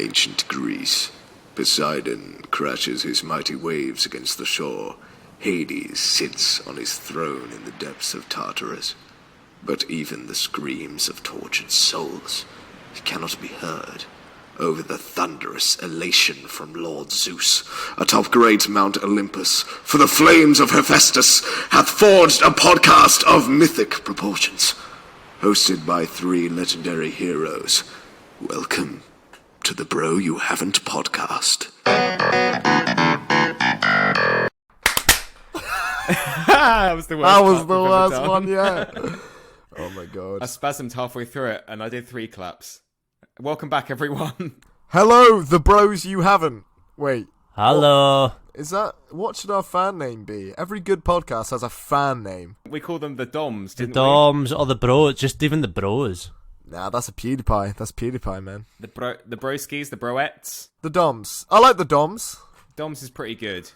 ancient Greece. Poseidon crashes his mighty waves against the shore. Hades sits on his throne in the depths of Tartarus. But even the screams of tortured souls cannot be heard over the thunderous elation from Lord Zeus, atop great Mount Olympus, for the flames of Hephaestus hath forged a podcast of mythic proportions, hosted by 3 legendary heroes. Welcome to the Bro You Haven't podcast. That was the worst. That was the worst one yet. Oh my god. I spasmed halfway through it and I did 3 claps. Welcome back, everyone. Hello, the bros you haven't. Wait. Hello. What should our fan name be? Every good podcast has a fan name. We call them the Doms, The didn't Doms or the Bros, just even the Bros. Nah, that's a PewDiePie. That's PewDiePie, man. we? The Broskis, the Broettes. The Doms. I like the Doms. Doms is pretty good.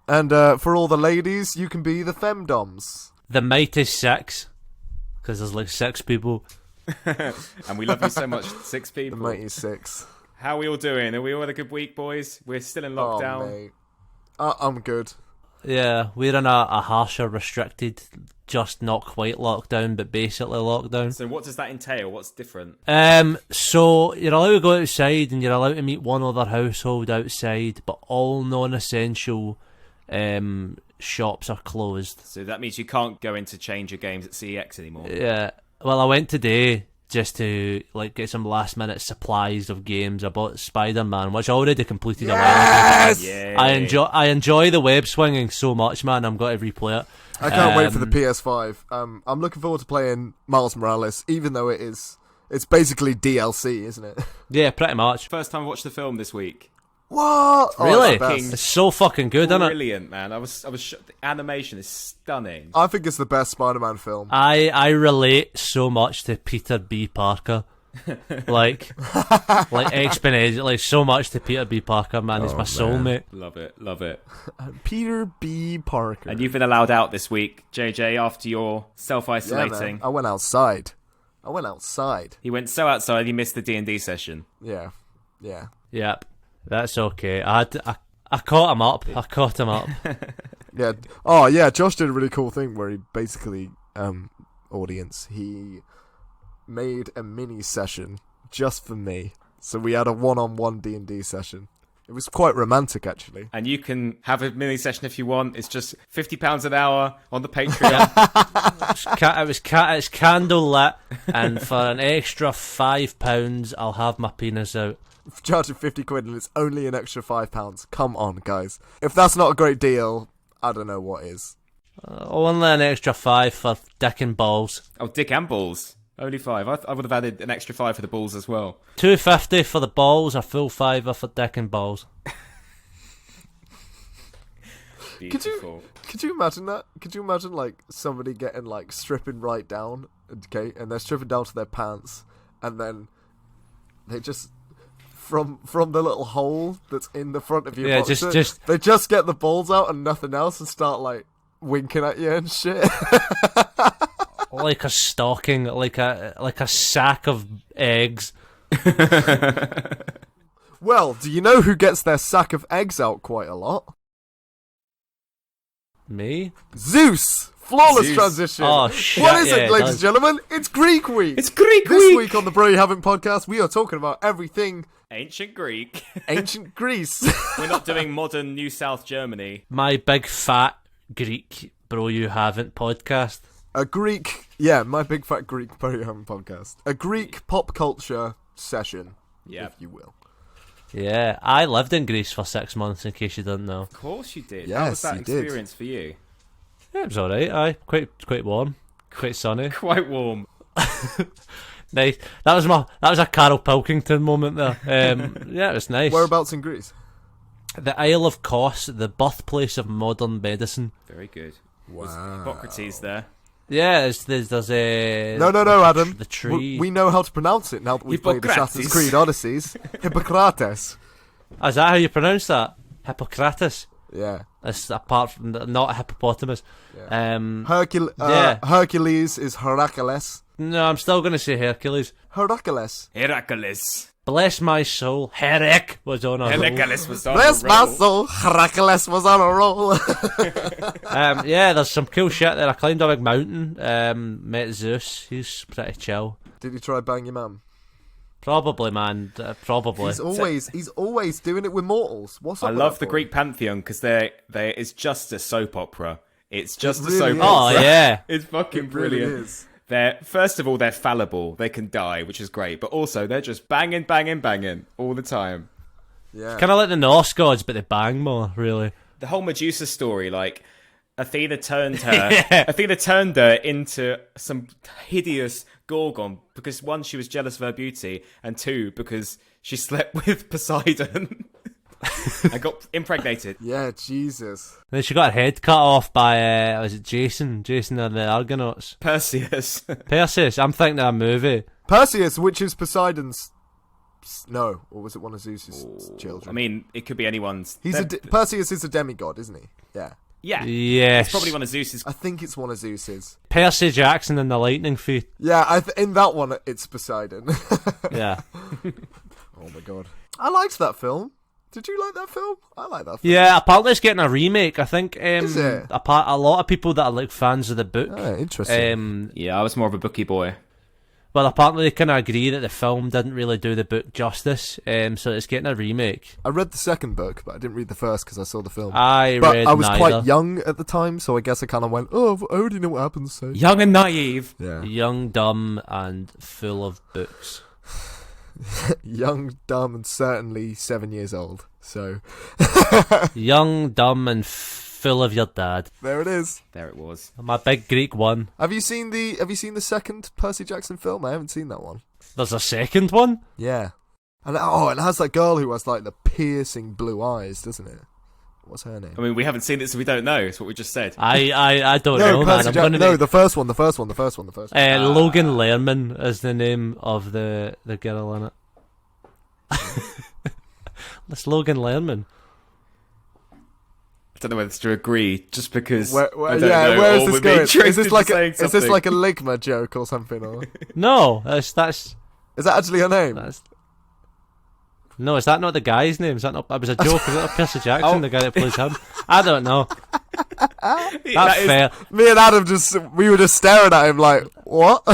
And for all the ladies, you can be the Femdoms. The Mighty Six, because there's like 6 people. And we love you so much, 6 The people. Mighty Six. How are we all doing? Are we all had a good week, boys? We're still in lockdown. Oh, mate. I'm good. Yeah, we're in a harsher, restricted, just not quite lockdown, but basically lockdown. So what does that entail? What's different? So you're allowed to go outside and you're allowed to meet one other household outside, but all non-essential shops are closed. So that means you can't go in to change your games at CEX anymore. Yeah. Well, I went today just to get some last minute supplies of games. I bought Spider-Man, which I already completed a while ago. Yeah. I enjoy the web swinging so much, man. I'm going to replay it. I can't wait for the PS5. I'm looking forward to playing Miles Morales, even though it's basically DLC, isn't it? Yeah, pretty much. First time I watched the film this week. What? Really? Oh, it's It's so fucking good, isn't it? Brilliant, man. I was the animation is stunning. I think it's the best Spider-Man film. I relate so much to Peter B. Parker. like exponentially so much to Peter B. Parker, man. He's my soulmate. Love it. Peter B. Parker. And you've been allowed out this week, JJ, after your self-isolating. Yeah, I went outside. He went so outside he missed the D&D session. Yeah. Yep. That's okay. I caught him up. Yeah. Oh, yeah. Josh did a really cool thing where he basically, audience, he made a mini session just for me. So we had a one-on-one D&D session. It was quite romantic, actually. And you can have a mini session if you want. It's just £50 an hour on the Patreon. It's candle lit, and for an extra £5, I'll have my penis out. Charging 50 quid and it's only an extra £5. Come on, guys. If that's not a great deal, I don't know what is. Only an extra 5 for dick and balls. Oh, dick and balls. Only 5. I would have added an extra 5 for the balls as well. $2.50 for the balls, a full $5 for dick and balls. Beautiful. Could you imagine that? Could you imagine somebody getting stripping right down, okay, and they're stripping down to their pants, and then they just from the little hole that's in the front of your boxer, they just get the balls out and nothing else and start winking at you and shit. Like a stocking, like a sack of eggs. Well, do you know who gets their sack of eggs out quite a lot? Me? Zeus! Flawless transition. Oh, shit. What is it, ladies and gentlemen? It's Greek week. It's Greek This week. week on the Bro You Haven't podcast, we are talking about everything Ancient Greek. ancient Greece. We're not doing modern New South Germany. My big fat Greek Bro You Haven't podcast. A Greek, yeah, my big fat Greek Bro You Haven't podcast. A Greek pop culture session, if you will. Yeah, I lived in Greece for 6 months, in case you didn't know. Of course you did. Yes, How was that you did. experience for you? Yeah, it was alright, quite warm, quite sunny. Quite warm. Nice. That was a Carol Pilkington moment there. Yeah, it was nice. Whereabouts in Greece? The Isle of Kos, the birthplace of modern medicine. Very good. Wow. Was Hippocrates there? Yeah, there's a... No, Adam. The tree. We know how to pronounce it now that we've played Assassin's Creed Odysseys. Hippocrates. Is that how you pronounce that? Hippocrates? Yeah. It's apart from not a hippopotamus. Yeah. Hercules is Heracles. No, I'm still going to say Hercules. Heracles. Bless my soul, Herrick was on a roll. Hercules was on Bless a my roll. soul, Hercules was on a roll. Yeah, there's some cool shit there. I climbed a big mountain, met Zeus. He's pretty chill. Did he try bang your mum? Probably, man. Probably. He's always doing it with mortals. What's up I with love that the boy? Greek pantheon because it's just a soap opera. It's just a really soap is. opera. Oh, yeah. It's fucking It really brilliant. is. They're first of all they're fallible. They can die, which is great. But also they're just banging all the time. Yeah. Kind of like the Norse gods, but they bang more, really. The whole Medusa story, like Athena turned her into some hideous gorgon because one, she was jealous of her beauty, and two, because she slept with Poseidon and got impregnated. Yeah, Jesus. Then she got her head cut off by, was it Jason? Jason and the Argonauts. Perseus. Perseus, I'm thinking of a movie. Perseus, which is Poseidon's... No, or was it one of Zeus's children? I mean, it could be anyone's. Perseus is a demigod, isn't he? Yeah. Yeah. Yes. It's probably one of Zeus's. I think it's one of Zeus's. Percy Jackson and the Lightning Thief. Yeah, in that one, it's Poseidon. Yeah. Oh my god. I liked that film. Did you like that film? I like that film. Yeah, apparently it's getting a remake. I think Is it? a lot of people that are like fans of the book. Oh, interesting. Yeah, I was more of a bookie boy. Well, apparently they kind of agree that the film didn't really do the book justice, so it's getting a remake. I read the second book, but I didn't read the first because I saw the film. I was neither. quite young at the time, so I guess I kind of went, oh, I already know what happens. So. Young and naive. Yeah. Young, dumb, and full of books. Young, dumb, and certainly 7 years old. So Young, dumb, and full of your dad. there it is. There it was. My big Greek one. Have you seen the second Percy Jackson film? I haven't seen that one. There's a second one? Yeah. And it has that girl who has like the piercing blue eyes, doesn't it? What's her name? I mean, we haven't seen it, so we don't know. It's what we just said. I don't know, man. Percy I'm Jackson. gonna No, the first one. Logan Lerman is the name of the girl in it. That's Logan Lerman. I don't know whether to agree, just because. Where I don't know, where or is this we're being going? Is tricked this into like saying is this something. like a Ligma joke or something? Or No, that's is that actually her name? no. Is that not the guy's name? Is that not? That was a joke. Is that Percy Jackson, the guy that plays him? I don't know. That fell. Me and Adam we were just staring at him like, what?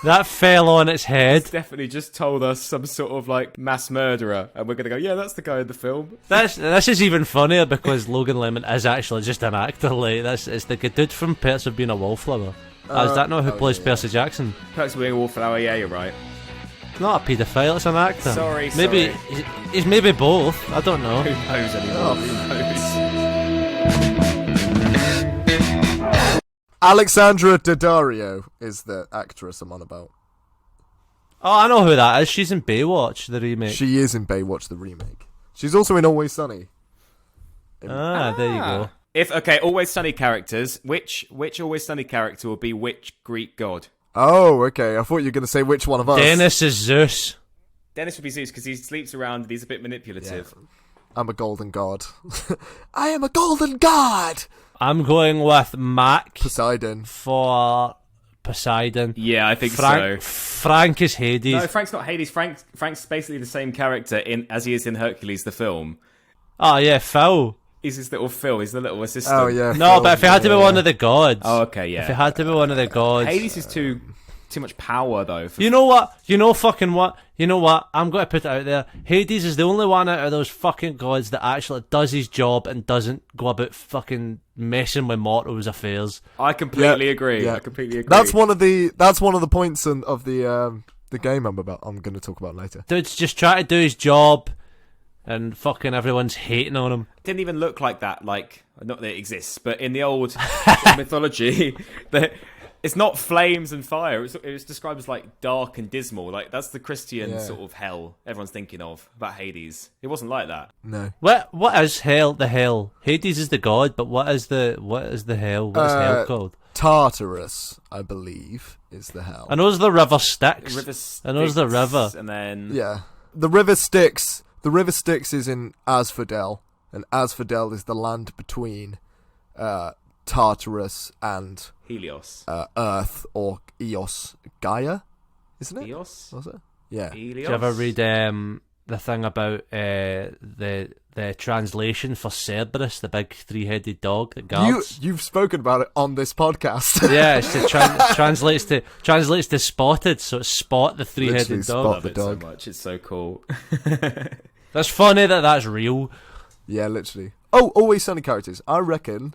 That fell on its head. Definitely just told us some sort of like mass murderer, and we're gonna go, yeah, that's the guy in the film. This is even funnier because Logan Lerman is actually just an actor. Like it's the good dude from Perks of Being a Wallflower. Is that not who plays Percy Jackson? Perks of Being a Wallflower, yeah, you're right. Not a paedophile, it's an actor. Sorry. Maybe he's maybe both. I don't know. Who knows anymore? Who knows? Alexandra Daddario is the actress I'm on about. Oh, I know who that is. She's in Baywatch, the remake. She is in Baywatch the remake. She's also in Always Sunny. There you go. Always Sunny characters. Which Always Sunny character will be which Greek god? Oh, okay. I thought you were going to say which one of us. Dennis is Zeus. Dennis would be Zeus because he sleeps around and he's a bit manipulative. Yeah. I'm a golden god. I am a golden god! I'm going with Mac Poseidon. for Poseidon. Yeah, I think Frank, so. Frank is Hades. No, Frank's not Hades. Frank's basically the same character as he is in Hercules the film. Oh yeah, Phil. He's his little Phil. He's the little assistant. Oh, yeah. No, Phil. but if it had to be one of the gods. Oh, okay, yeah. If it had to be one of the gods. Hades is too much power though. You know what? You know fucking what? You know what? I'm going to put it out there. Hades is the only one out of those fucking gods that actually does his job and doesn't go about fucking messing with mortals' affairs. I completely agree. Yeah. I completely agree. That's one of the points of the game I'm going to talk about later. Dude's just trying to do his job and fucking everyone's hating on him. Didn't even look like that. Like, not that it exists, but in the old mythology, it's not flames and fire. It was described as like dark and dismal. Like that's the Christian sort of hell everyone's thinking of about Hades. It wasn't like that. No. What is hell? The hell. Hades is the god, but what is the hell? What is hell called? Tartarus, I believe, is the hell. I know there's the river Styx. River I know there's the river. and then Yeah. The river Styx. The river Styx is in Asphodel, and Asphodel is the land between Tartarus and Helios. Earth, or Eos, Gaia, isn't it? Eos? Was it? Yeah. Helios. Did you ever read the thing about the translation for Cerberus, the big 3-headed dog that guards? You've spoken about it on this podcast. Yeah, it translates to spotted, so it's Spot the 3-headed Literally dog. Spot Love the it so dog. much. It's so cool. That's funny that's real. Yeah, literally. Oh, Always Sunny characters. I reckon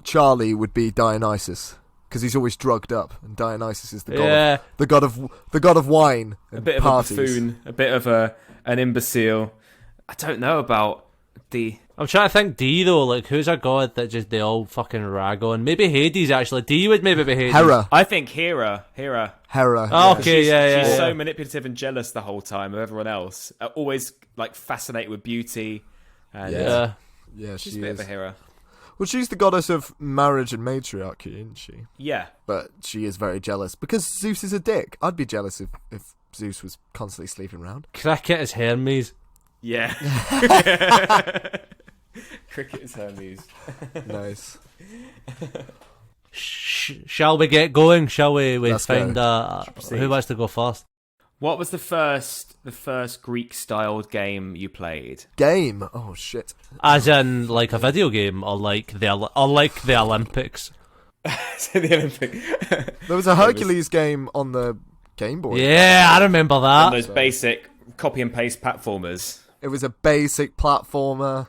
Charlie would be Dionysus because he's always drugged up, and Dionysus is the god of wine and A bit of parties. a buffoon, a bit of an imbecile. I don't know about the... I'm trying to think D though, like who's a god that just they all fucking rag on? Maybe Hades actually. D would maybe be Hades. Hera. I think Hera. Oh, okay, yeah. She's so manipulative and jealous the whole time of everyone else. Always like fascinated with beauty. And Yeah, she's she a bit is. of a hero. Well, she's the goddess of marriage and matriarchy, isn't she? Yeah. But she is very jealous because Zeus is a dick. I'd be jealous if Zeus was constantly sleeping around. Cricket is Hermes. Yeah. Cricket is Hermes. Nice. Shall we get going? Shall we Let's find Proceed. who wants to go first? What was the first Greek-styled game you played? Game. Oh shit. As in like a video game, or like the Olympics? The Olympic. There was a Hercules game on the Game Boy. Yeah, I remember that. Those basic copy and paste platformers. It was a basic platformer.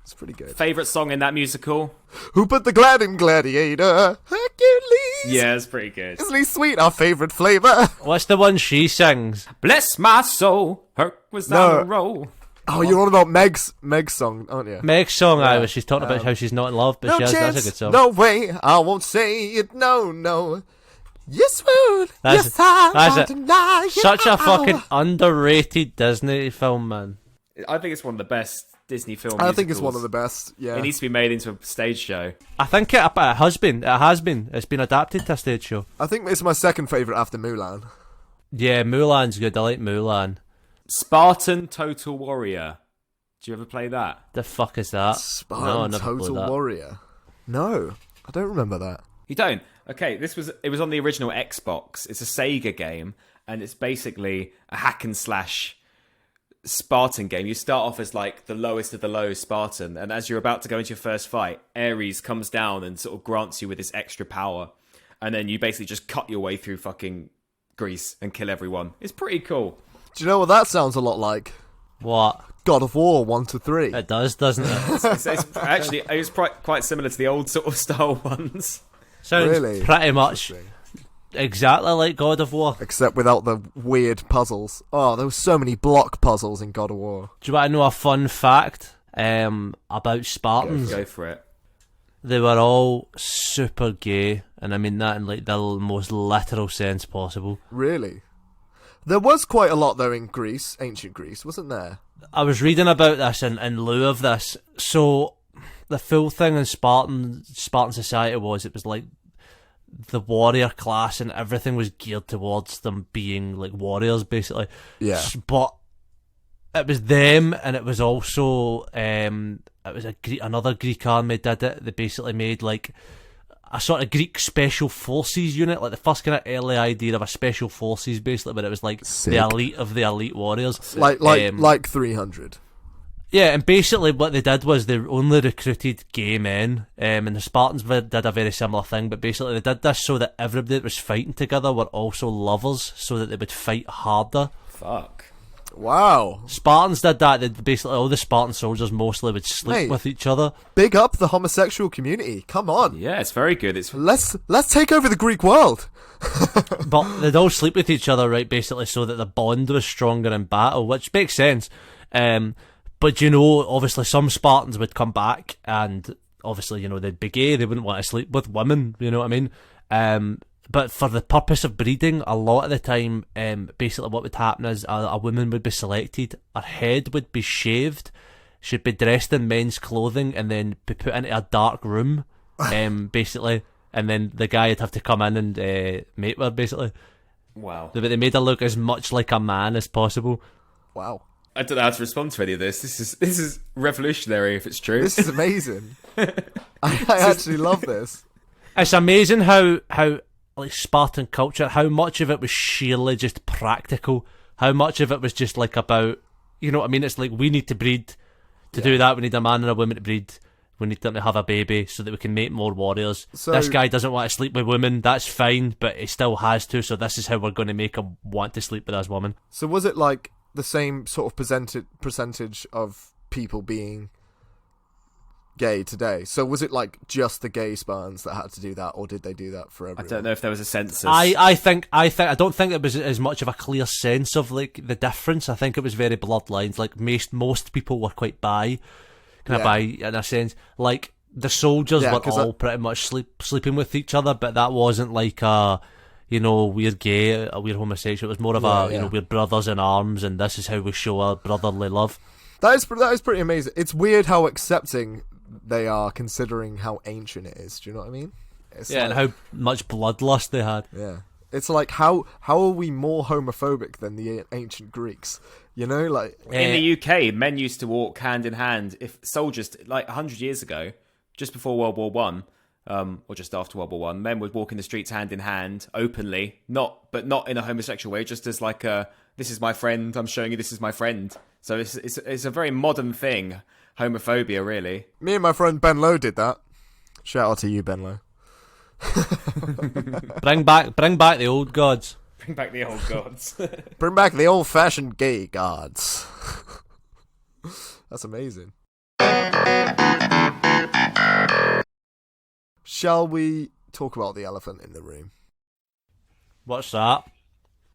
It's pretty good. Favorite song in that musical? Who put the glad in Gladiator? Hercules. Yeah, it's pretty good. Isn't he sweet? Our favourite flavour. What's the one she sings? Bless my soul, Herc was No. on a roll. Oh, you're on about Meg's song, aren't you? Meg's song, she's talking about how she's not in love, but No that's a chance, good song. no way, I won't say it, no. Yes, would. That's- Yes, I that's won't it. deny it. Such a fucking underrated Disney film, man. I think it's one of the best Disney film I think it's musicals. one of the best, yeah. It needs to be made into a stage show. I think it has been. It has been. It's been adapted to a stage show. I think it's my second favourite after Mulan. Yeah, Mulan's good. I like Mulan. Spartan Total Warrior. Do you ever play that? The fuck is that? Spartan No, I never played Total that. Warrior. No, I don't remember that. You don't? Okay, it was on the original Xbox. It's a Sega game, and it's basically a hack and slash Spartan game. You start off as like the lowest of the low Spartan, and as you're about to go into your first fight, Ares comes down and sort of grants you with this extra power, and then you basically just cut your way through fucking Greece and kill everyone. It's pretty cool. Do you know what that sounds a lot like? What? God of War 1 to 3. It does, doesn't it? It's quite similar to the old sort of style ones. Sounds Really? pretty much exactly like God of War. Except without the weird puzzles. Oh, there were so many block puzzles in God of War. Do you want to know a fun fact about Spartans? Go for it. They were all super gay, and I mean that in like the most literal sense possible. Really? There was quite a lot though in Greece, ancient Greece, wasn't there? I was reading about this in lieu of this. So the full thing in Spartan society it was like the warrior class and everything was geared towards them being like warriors, basically. Yeah. But it was them, and it was also it was another Greek army did it. They basically made like a sort of Greek special forces unit, like the first kind of early idea of a special forces, basically, but it was like Sick. the elite of the elite warriors. Like 300. Yeah, and basically what they did was they only recruited gay men, and the Spartans did a very similar thing, but basically they did this so that everybody that was fighting together were also lovers, so that they would fight harder. Fuck. Wow. Spartans did that. They basically all the Spartan soldiers mostly would sleep Hey. with each other. Big up the homosexual community. Come on. Yeah, it's very good. It's Let's take over the Greek world. But they'd all sleep with each other, right, basically, so that the bond was stronger in battle, which makes sense. But, you know, obviously some Spartans would come back and, obviously, you know, they'd be gay, they wouldn't want to sleep with women, you know what I mean? But for the purpose of breeding, a lot of the time, basically what would happen is a woman would be selected, her head would be shaved, she'd be dressed in men's clothing, and then be put into a dark room, basically, and then the guy would have to come in and mate with her, basically. wow. But they made her look as much like a man as possible. Wow. I don't know how to respond to any of this. This is revolutionary if it's true. This is amazing. I actually love this. It's amazing how like Spartan culture, how much of it was sheerly just practical, how much of it was just like about, you know what I mean? It's like, we need to breed. To do that, we need a man and a woman to breed. We need them to have a baby so that we can make more warriors. So, this guy doesn't want to sleep with women. That's fine, but he still has to. So this is how we're going to make him want to sleep with this woman. So was it like the same sort of percentage of people being gay today? So was it like just the gay Spartans that had to do that, or did they do that for everyone? I don't know if there was a census. I don't think it was as much of a clear sense of like the difference. I think it was very blurred lines. Like most people were quite bi in a sense. Like the soldiers were all pretty much sleeping with each other, but that wasn't like a, you know, we're gay, we're homosexual. It was more of you know, we're brothers in arms, and this is how we show our brotherly love. That is pretty amazing. It's weird how accepting they are, considering how ancient it is. Do you know what I mean? It's and how much bloodlust they had. Yeah. It's like, how are we more homophobic than the ancient Greeks? You know, like... In the UK, men used to walk hand in hand. If soldiers, like 100 years ago, just before World War One, or just after World War One, men would walk in the streets hand in hand, openly, not in a homosexual way, just as like this is my friend, I'm showing you this is my friend. So it's a very modern thing, homophobia, really. Me and my friend Ben Lowe did that. Shout out to you, Ben Lowe. Bring back the old gods. Bring back the old gods. Bring back the old-fashioned gay gods. That's amazing. Shall we talk about the elephant in the room? What's that?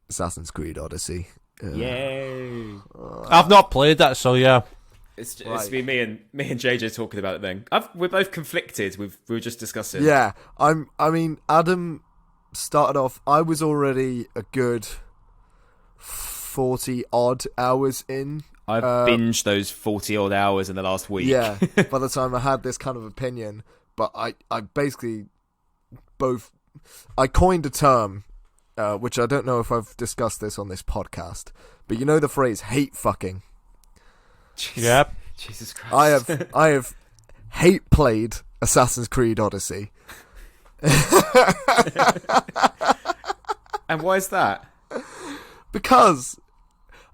Assassin's Creed Odyssey. Yay! I've not played that, so yeah. It's been me and JJ talking about it. Then we're both conflicted. We were just discussing. Yeah, I mean, Adam started off. I was already a good 40 odd hours in. I've binged those 40 odd hours in the last week. Yeah, by the time I had this kind of opinion, but I basically I coined a term, which I don't know if I've discussed this on this podcast, but you know the phrase "hate fucking." Yep. Jesus Christ. I have hate played Assassin's Creed Odyssey. And why is that? Because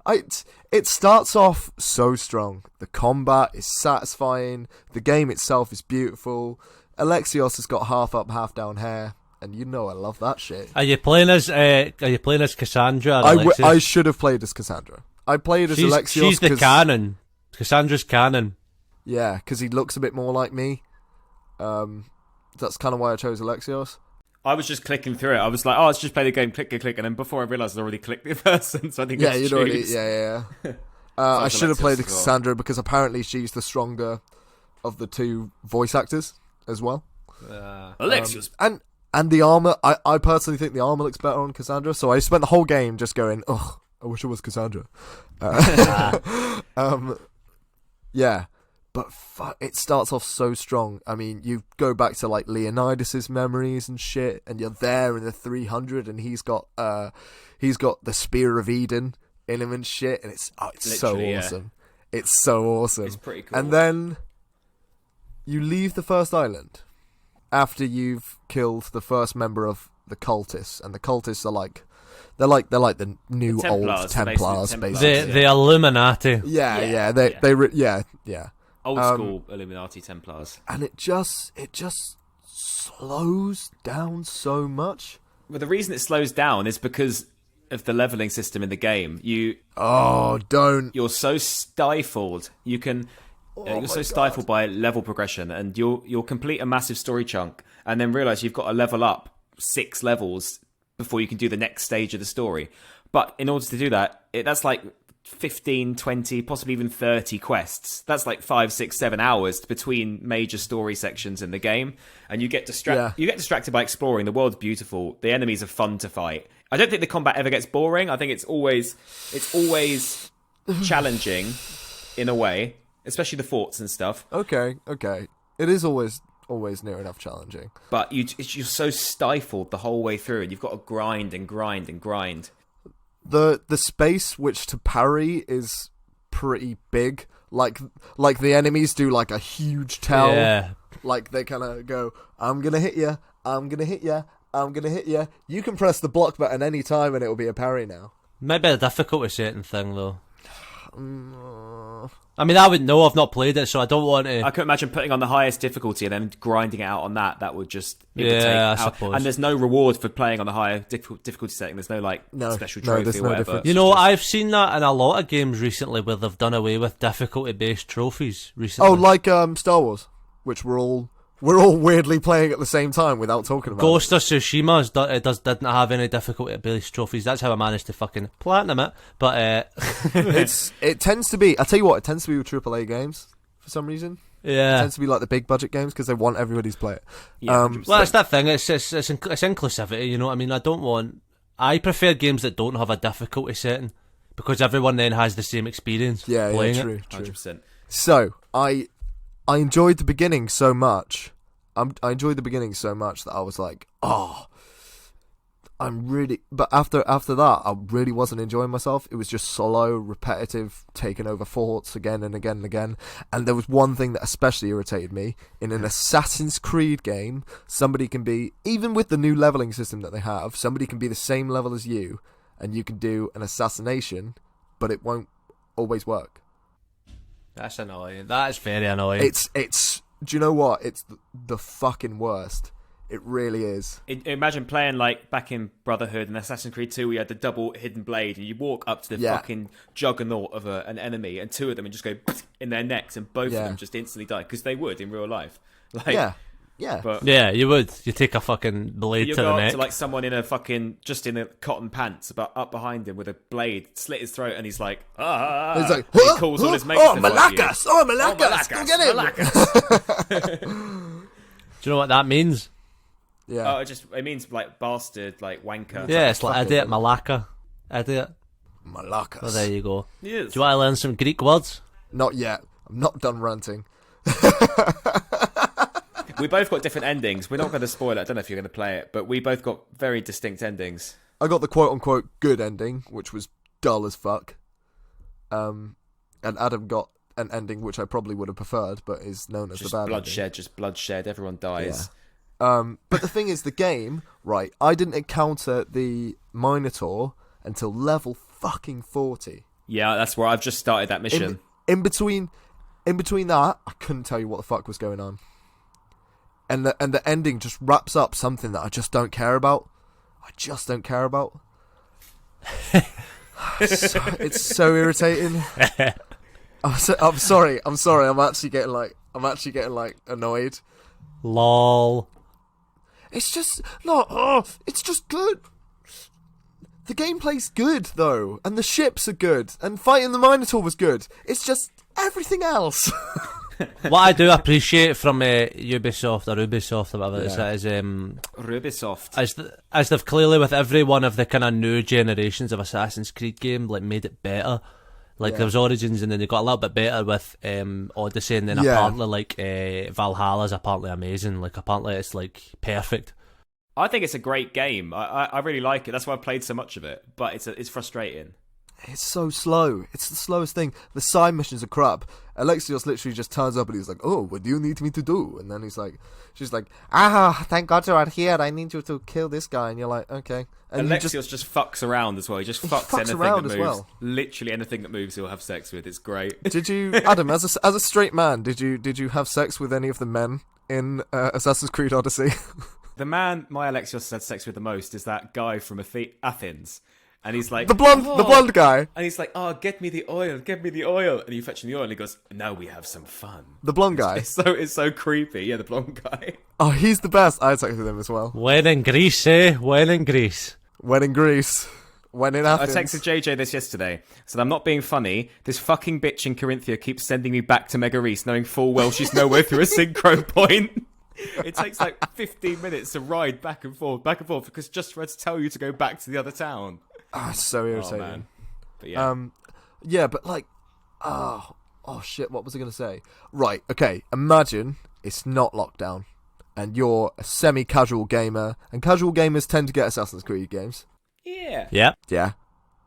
it starts off so strong. The combat is satisfying. The game itself is beautiful. Alexios has got half up, half down hair, and you know I love that shit. Are you playing as Cassandra? Or I should have played as Cassandra. I played as Alexios. She's the canon. Cassandra's canon. Yeah, because he looks a bit more like me. That's kind of why I chose Alexios. I was just clicking through it. I was like, oh, let's just play the game, click, and then before I realised I'd already clicked the person, so I think you'd already, yeah. I should have played as Cassandra because apparently she's the stronger of the two voice actors as well. Alexios. And the armor, I personally think the armor looks better on Cassandra, so I spent the whole game just going, ugh, I wish it was Cassandra. Yeah, but it starts off so strong. I mean, you go back to like Leonidas's memories and shit, and you're there in the 300, and he's got the Spear of Eden in him and shit, and it's so awesome. Yeah. It's so awesome. It's pretty cool. And then you leave the first island after you've killed the first member of the cultists, and the cultists are like. They're like the new old Templars, basically. The Illuminati. Yeah. Old school Illuminati Templars. And it just slows down so much. Well, the reason it slows down is because of the leveling system in the game. You're so stifled. You're so stifled by level progression, and you'll complete a massive story chunk, and then realize you've got to level up 6 levels before you can do the next stage of the story. But in order to do that, that's like 15, 20, possibly even 30 quests. That's like 5, 6, 7 hours between major story sections in the game. And you get distracted by exploring. The world's beautiful. The enemies are fun to fight. I don't think the combat ever gets boring. I think it's always challenging in a way, especially the forts and stuff. Okay. It is always near enough challenging. But you're so stifled the whole way through, and you've got to grind and grind and grind. The space which to parry is pretty big. Like the enemies do like a huge tell. Yeah. Like they kind of go, I'm gonna hit you, I'm gonna hit you. You can press the block button any time and it will be a parry now. Maybe a difficulty setting thing though. I mean, I wouldn't know. I've not played it, so I don't want to. I could imagine putting on the highest difficulty and then grinding it out on that. That would just I suppose. And there's no reward for playing on the higher difficulty setting. There's no special trophy there's or no whatever. difference. You know, I've seen that in a lot of games recently where they've done away with difficulty-based trophies recently. Oh, like Star Wars, which we're all weirdly playing at the same time without talking about Ghost of Tsushima didn't have any difficulty-based trophies. That's how I managed to fucking platinum it. But it tends to be. I tell you what, it tends to be with AAA games for some reason. It yeah. tends to be like the big budget games because they want everybody to play it. Yeah, Well, it's that thing. It's inclusivity. You know what I mean? I prefer games that don't have a difficulty setting because everyone then has the same experience. Playing true, it. true. 100%. So I enjoyed the beginning so much. I enjoyed the beginning so much that I was like, oh, but after that, I really wasn't enjoying myself. It was just slow, repetitive, taking over forts again and again and again. And there was one thing that especially irritated me. In an Assassin's Creed game, somebody can be, even with the new leveling system that they have, somebody can be the same level as you, and you can do an assassination, but it won't always work. That's annoying. That is very annoying. It's. Do you know what? It's the fucking worst. It really is. Imagine playing like back in Brotherhood and Assassin's Creed 2, where you had the double hidden blade, and you walk up to the fucking juggernaut of an enemy, and two of them and just go in their necks, and both of them just instantly die because they would in real life. Like, yeah. But yeah, you would. You take a fucking blade you to go the up neck. to like someone in a fucking just in a cotton pants, but up behind him with a blade, slit his throat, and he's like, He's like, and he calls all his mates. oh, to fight Malakas! you. Oh, Malakas! Go get him! Malakas. Do you know what that means? Yeah. Oh, it means like bastard, like wanker. Yeah, it's like fucking idiot, Malaka. Idiot. Malakas. Well, there you go. Yes. Do you want to learn some Greek words? Not yet. I'm not done ranting. We both got different endings. We're not going to spoil it. I don't know if you're going to play it, but we both got very distinct endings. I got the quote-unquote good ending, which was dull as fuck. And Adam got an ending which I probably would have preferred, but is known as Just the bad bloodshed, ending. just bloodshed. Everyone dies. But the thing is, the game, right, I didn't encounter the Minotaur until level fucking 40. Yeah, that's where I've just started that mission. In between that, I couldn't tell you what the fuck was going on. And the ending just wraps up something that I just don't care about. It's so irritating. I'm sorry. I'm actually getting like annoyed. Lol. It's just it's just good. The gameplay's good though, and the ships are good, and fighting the Minotaur was good. It's just everything else. What I do appreciate from Ubisoft or Ubisoft or whatever it is Rubisoft. as they've clearly with every one of the kind of new generations of Assassin's Creed game like made it better. Like there was Origins and then they got a little bit better with Odyssey, and then apparently like Valhalla's apparently amazing. Like apparently it's like perfect. I think it's a great game. I really like it. That's why I played so much of it. But it's frustrating. It's so slow. It's the slowest thing. The side missions are crap. Alexios literally just turns up and he's like, "Oh, what do you need me to do?" And then she's like, thank God you are here. I need you to kill this guy. And you're like, okay. And Alexios just fucks around as well. He just fucks anything around that as moves. well. Literally anything that moves, he'll have sex with. It's great. Did you, Adam, as a straight man, did you have sex with any of the men in Assassin's Creed Odyssey? The man my Alexios has had sex with the most is that guy from Athens. And he's like, the blonde guy. And he's like, get me the oil. And you fetch him the oil, and he goes, now we have some fun. The blonde guy. It's so creepy. Yeah, the blonde guy. Oh, he's the best. I had sex with him as well. When in Greece, When in Greece. When in Greece. When in Athens. I texted JJ this yesterday. Said, I'm not being funny. This fucking bitch in Corinthia keeps sending me back to Megaris, knowing full well she's nowhere through a synchro point. It takes like 15 minutes to ride back and forth, because just for her to tell you to go back to the other town. Oh, it's so irritating. Oh, man. But yeah. Yeah, but like, oh shit, what was I going to say? Right, okay, imagine it's not lockdown, and you're a semi-casual gamer, and casual gamers tend to get Assassin's Creed games. Yeah. Yeah. Yeah.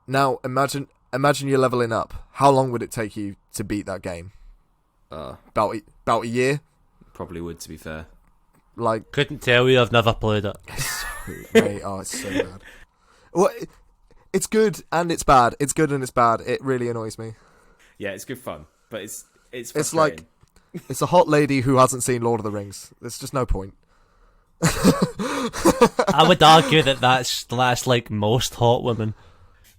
Now, imagine you're leveling up. How long would it take you to beat that game? About a year? Probably would, to be fair. Like, Couldn't tell you, I've never played it. Mate, oh, it's so bad. Well, it's good and it's bad. It's good and it's bad. It really annoys me. Yeah, it's good fun, but it's It's like it's a hot lady who hasn't seen Lord of the Rings. There's just no point. I would argue that that's like most hot women.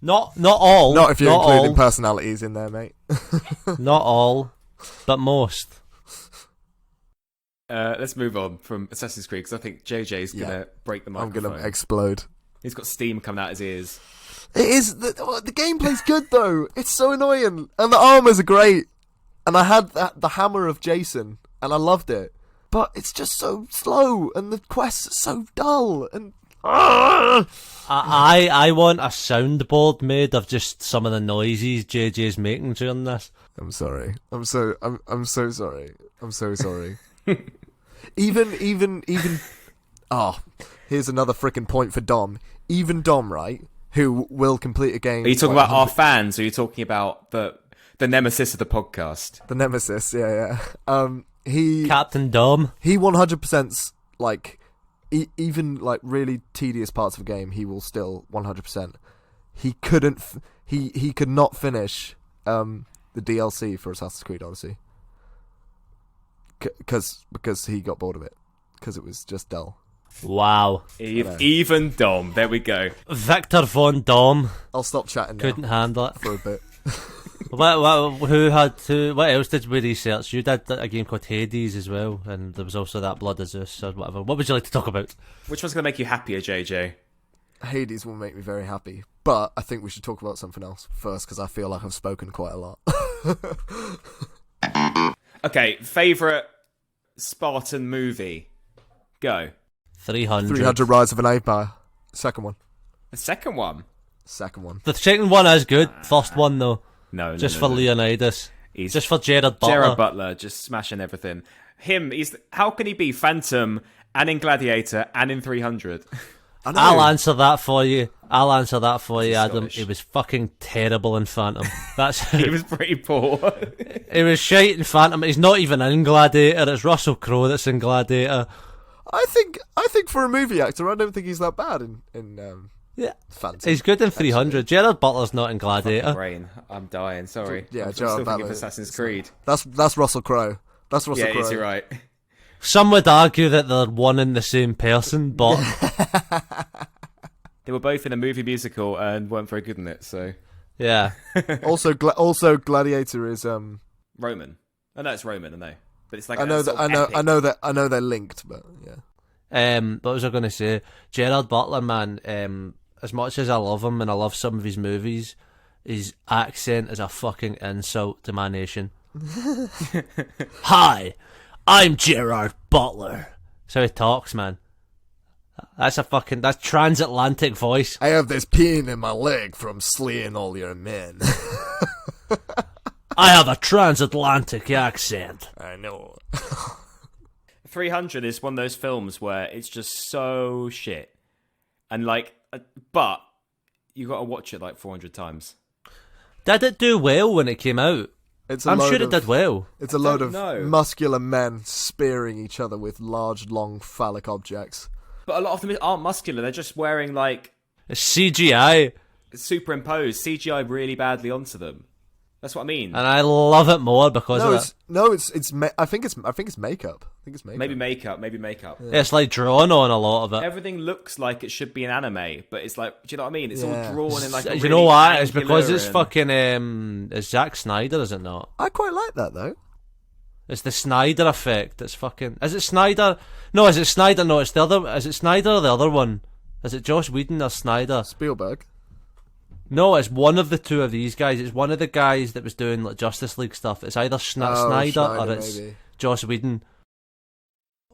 Not all. Not if you're including all, personalities in there, mate. not all, but most. Let's move on from Assassin's Creed because I think JJ's gonna break the microphone. I'm gonna explode. He's got steam coming out his ears. It is the gameplay's good though. It's so annoying, and the armors are great. And I had the hammer of Jason, and I loved it. But it's just so slow, and the quests are so dull. And I want a soundboard made of just some of the noises JJ's making during this. I'm sorry. I'm so sorry. I'm so sorry. even. Oh, here's another freaking point for Dom. Even Dom, right? Who will complete a game? Are you talking about our fans? Or are you talking about the nemesis of the podcast? The nemesis, yeah. He Captain Dom. He 100%'s like even like really tedious parts of a game. He will still 100%. He couldn't. He could not finish the DLC for Assassin's Creed Odyssey because he got bored of it because it was just dull. Wow. Even Dom. There we go. Victor Von Dom. I'll stop chatting now Couldn't handle it. for a bit. What else did we research? You did a game called Hades as well, and there was also that Blood of Zeus or whatever. What would you like to talk about? Which one's going to make you happier, JJ? Hades will make me very happy, but I think we should talk about something else first because I feel like I've spoken quite a lot. Okay, favourite Spartan movie? Go. 300. 300 Rise of an Empire. Second one. The second one? Second one. The second one is good. First one though. No, just for Leonidas. Just for Gerard Butler. Gerard Butler, just smashing everything. How can he be Phantom and in Gladiator and in 300? I'll answer that for you, Adam. Scottish. He was fucking terrible in Phantom. He was pretty poor. He was shite in Phantom. He's not even in Gladiator. It's Russell Crowe that's in Gladiator. I think for a movie actor, I don't think he's that bad in Phantom. He's good in 300. Actually. Gerard Butler's not in Gladiator. Brain. I'm dying. Sorry. Yeah, I'm Gerard still Butler. thinking of Assassin's Creed. That's Russell Crowe. That's Russell Crowe. Yeah, you're right. Some would argue that they're one and the same person, but they were both in a movie musical and weren't very good in it. So yeah. also, Gladiator is Roman. I know it's Roman. I know, but it's like I know they're linked, but yeah. What was I going to say? Gerard Butler, man. As much as I love him and I love some of his movies, his accent is a fucking insult to my nation. Hi, I'm Gerard Butler. That's how he talks, man. That's transatlantic voice. I have this pain in my leg from slaying all your men. I have a transatlantic accent. I know. 300 is one of those films where it's just so shit. And but you got to watch it like 400 times. Did it do well when it came out? I'm sure it did well. It's a load of muscular men spearing each other with large, long, phallic objects. But a lot of them aren't muscular. They're just wearing it's CGI. Superimposed CGI really badly onto them. That's what I mean. And I love it more because of that. I think it's makeup. Maybe makeup. Yeah. It's like drawn on a lot of it. Everything looks like it should be an anime, but it's like, do you know what I mean? It's all drawn in like a you really know why? It's because it's and... fucking it's Zack Snyder, is it not? I quite like that though. It's the Snyder effect. It's fucking. Is it Snyder? No, is it Snyder? No, it's the other. Is it Snyder or the other one? Is it Joss Whedon or Snyder? Spielberg. No, it's one of the two of these guys. It's one of the guys that was doing like Justice League stuff. It's either Snyder or it's Joss Whedon.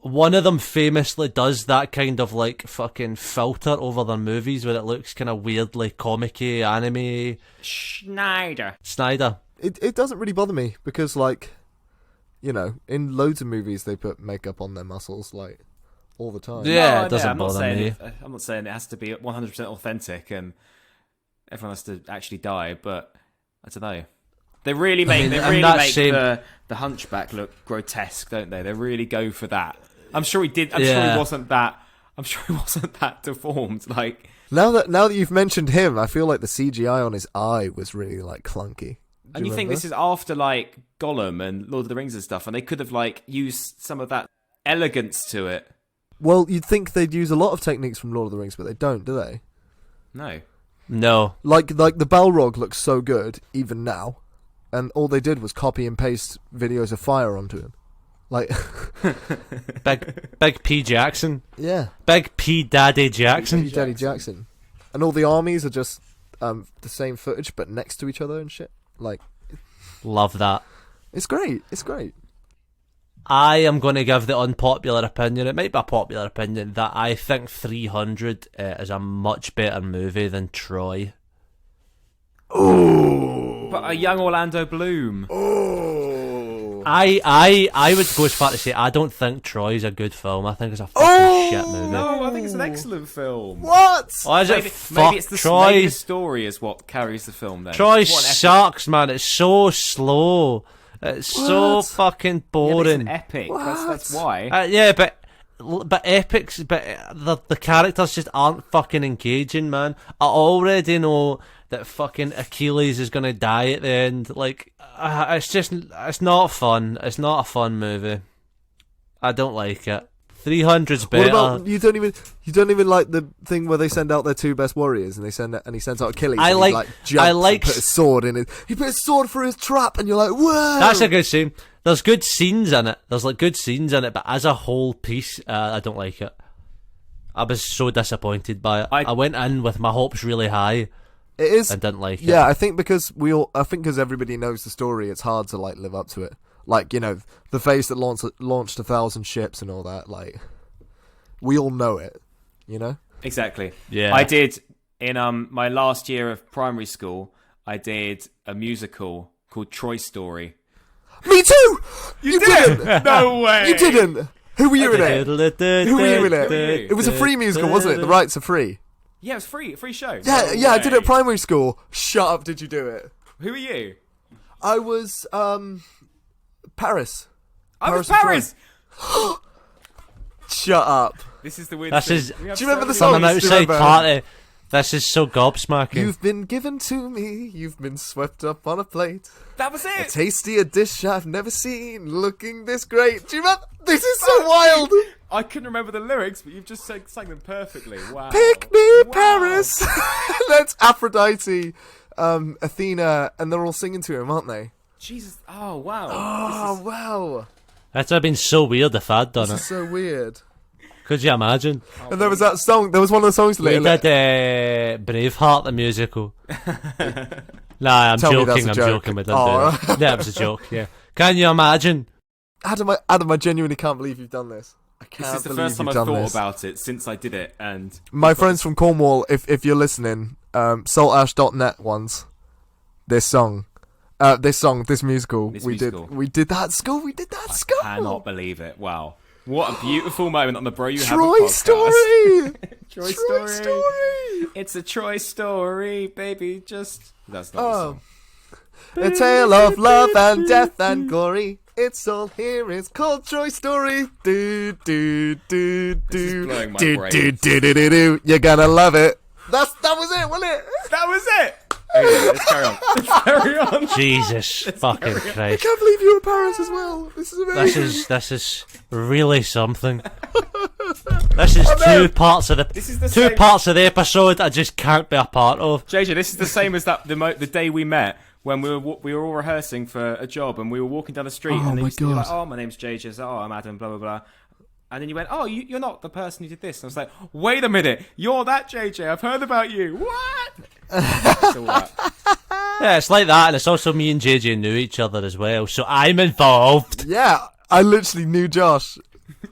One of them famously does that kind of like fucking filter over their movies where it looks kind of weirdly comic-y, anime. Snyder. It doesn't really bother me because in loads of movies they put makeup on their muscles all the time. Yeah, it doesn't bother me. I'm not saying it has to be 100% authentic and everyone has to actually die, but I don't know. They really make the Hunchback look grotesque, don't they? They really go for that. I'm sure he did. I'm sure he wasn't that I'm sure he wasn't that deformed. Like, Now that you've mentioned him, I feel like the CGI on his eye was really like clunky. and you think this is after like Gollum and Lord of the Rings and stuff, and they could have like used some of that elegance to it. Well, you'd think they'd use a lot of techniques from Lord of the Rings, but they don't, do they? No. Like the Balrog looks so good even now, and all they did was copy and paste videos of fire onto him. Like Big P Jackson. yeah, Big P Daddy Jackson. Daddy Jackson, and all the armies are just the same footage but next to each other and shit. Like, Love that. it's great. It's great. I am going to give the unpopular opinion, it might be a popular opinion, that I think 300 is a much better movie than Troy. But a young Orlando Bloom. I would go as far to say I don't think Troy's a good film. I think it's a fucking shit movie. No, I think it's an excellent film. What? Oh, is it? Maybe Fuck, it's the Troy. maybe the story is what carries the film. Then Troy What an epic- sucks, man. It's so slow. It's so What? fucking Yeah, but boring. it's an epic. That's why. Yeah, but epics, but the characters just aren't fucking engaging, man. I already know that fucking Achilles is gonna die at the end. Like, it's not fun. It's not a fun movie. I don't like it. 300's better. What about you? Don't even like the thing where they send out their two best warriors and he sends out Achilles. I and like- he, jumps I like- and put his sword in it. He put his sword through his trap, and you're like, whoa! That's a good scene. There's good scenes in it. There's like good scenes in it, but as a whole piece, I don't like it. I was so disappointed by it. I went in with my hopes really high It is. and didn't like it. Yeah, I think because everybody knows the story, it's hard to like live up to it. Like, you know, the face that launched 1,000 ships and all that. Like, we all know it. You know. Exactly. Yeah. I did in my last year of primary school. I did a musical called Troy Story. Me too. You didn't. No way. You didn't. Who were you in it? Who were you in it? you? It was a free musical, wasn't it? The rights are free. Yeah, it was free. A free show. Yeah, No yeah. I did it way. at primary school. Shut up. Did you do it? Who are you? I was Paris. I was Paris Paris. Shut up. This is the weirdest This thing. is- We have Do you remember the so song? From many- an Do you outside remember? party. This is so gobsmacking. You've been given to me. You've been swept up on a plate. That was A it. tastier dish I've never seen. Looking this great. Do you remember? This is so wild. I couldn't remember the lyrics, but you've just sang them perfectly. Wow. Pick me, Wow. Paris. That's Aphrodite, Athena, and they're all singing to him, aren't they? Jesus. Oh wow. Oh, wow. That would have been so weird if I'd done This it. is so weird. Could you imagine? And there was that song. There was one of the songs We later. did Braveheart the musical. Nah, I'm Tell me that's joking. a I'm joke. joking. We didn't Oh. do that. That was a joke. Yeah. Can you imagine? Adam, I genuinely can't believe you've done this. I can't This is the believe first time you've I've done thought this. about it since I did it, and My friends from Cornwall, if you're listening, saltash.net ones. This musical. This we musical. did that at school. We did that at school. cannot believe it. Wow. What a beautiful moment on the Bro You Have a Troy podcast. story. Troy Troy story. story. It's a Troy story, baby. Just that's not the Oh. song. A tale of love and death and glory. It's all here. It's called Troy Story. Do do do This is do blowing my do brain. do do do do. You're gonna love it. That was it, wasn't it? That was it. Okay, let's carry on. Let's carry on. Jesus fucking I Christ. can't believe you were in Paris as well. This is amazing. This is really something. This is two parts of This is the two same- parts of the episode I just can't be a part of. JJ, this is the same as that the day we met when we were all rehearsing for a job and we were walking down the street Oh and my you were like, God. oh, my name's JJ. I was like, oh, I'm Adam. Blah blah blah. And then you went, oh, you're not the person who did this. And I was like, wait a minute, you're that JJ. I've heard about you. What? So what? Yeah, it's like that, and it's also me and JJ knew each other as well, so I'm involved. Yeah, I literally knew Josh.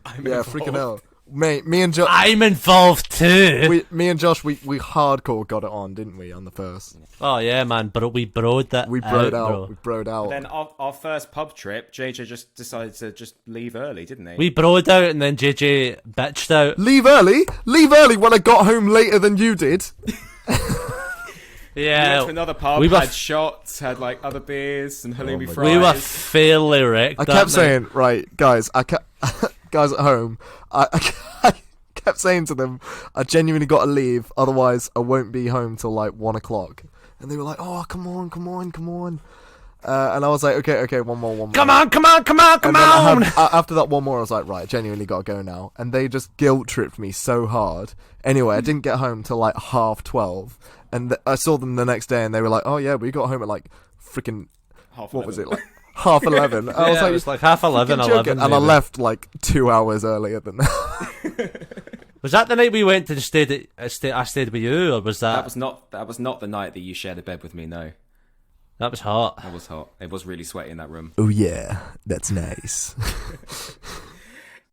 I'm Yeah, involved. freaking hell. Mate, me and Josh, I'm involved too. we hardcore got it on, didn't we, on the first? Oh yeah, man, but we broed that. We broed out, out. bro. We broed out. Then our first pub trip, JJ just decided to just leave early, didn't he? We broed out, and then JJ bitched out. Leave early when I got home later than you did. We went Yeah, to another pub, we were- had shots, had like other beers and halloumi my fries. we were fairly wrecked. I that kept night. saying, right, guys, guys at home, I kept saying to them, I genuinely got to leave, otherwise I won't be home till like 1 o'clock. And they were like, oh, come on. And I was like, okay, one more. Come on! After that one more, I was like, right, I genuinely got to go now. And they just guilt-tripped me so hard. Anyway, I didn't get home till like 11:30. And I saw them the next day, and they were like, oh yeah, we got home at like freaking... What was it, like 11:30? I It was like 11:30, 11. And I left like 2 hours earlier than that. Was that the night we went to stay? I stayed with you, or was that? That was not the night that you shared a bed with me. No, that was hot. That was hot. It was really sweaty in that room. Oh yeah, that's nice.